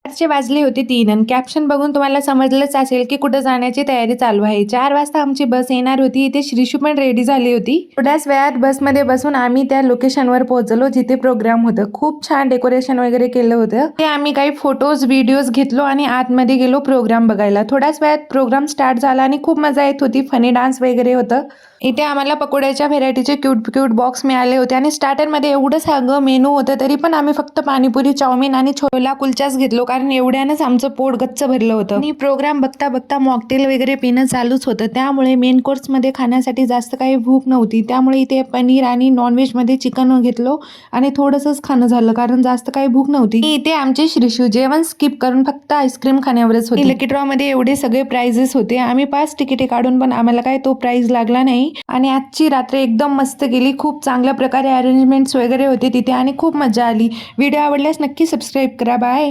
चे वाजले होते 3 आणि कॅप्शन बघून तुम्हाला समजलंच असेल की कुठं जाण्याची तयारी चालू आहे। 4 वाजता आमची बस येणार होती। इथे श्रीशू पण रेडी झाली होती। थोड्याच वेळात बसमध्ये बसून आम्ही त्या लोकेशनवर पोहोचलो जिथे प्रोग्राम होतं। खूप छान डेकोरेशन वगैरे केलं होतं। ते आम्ही काही फोटोज व्हिडिओज घेतलो आणि आतमध्ये गेलो प्रोग्राम बघायला। थोड्याच वेळात प्रोग्राम स्टार्ट झाला आणि खूप मजा येत होती। फनी डान्स वगैरे होतं। इथे आम्हाला पकोड्याच्या व्हेरायटीचे क्यूट बॉक्स मिळाले होते आणि स्टार्टरमध्ये एवढं सगळं मेनू होतं तरी पण आम्ही फक्त पाणीपुरी, चाऊमिन आणि छोला कुलचाच घेतलो कारण एवढ्यानंच आमचं पोट गच्च भरलं होतं। आणि प्रोग्राम बघता बघता मॉकटेल वगैरे पिणं चालूच होतं, त्यामुळे मेन कोर्समध्ये खाण्यासाठी जास्त काही भूक नव्हती। त्यामुळे इथे पनीर आणि नॉनव्हेजमध्ये चिकन घेतलो आणि थोडंसंच खाणं झालं कारण जास्त काही भूक नव्हती। इथे आमचे श्रीशू जेवण स्किप करून फक्त आईस्क्रीम खाण्यावरच होते। लकी ड्रॉ मध्ये एवढे सगळे प्राइजेस होते। आम्ही 5 तिकिटे काढून पण आम्हाला काय तो प्राइज लागला नाही आणि आजची रात्र एकदम मस्त गेली। खूप चांगल्या प्रकारे अरेंजमेंट्स वगैरे होते तिथे आणि खूप मजा आली। व्हिडिओ आवडल्यास नक्की सबस्क्राईब करा। बाय।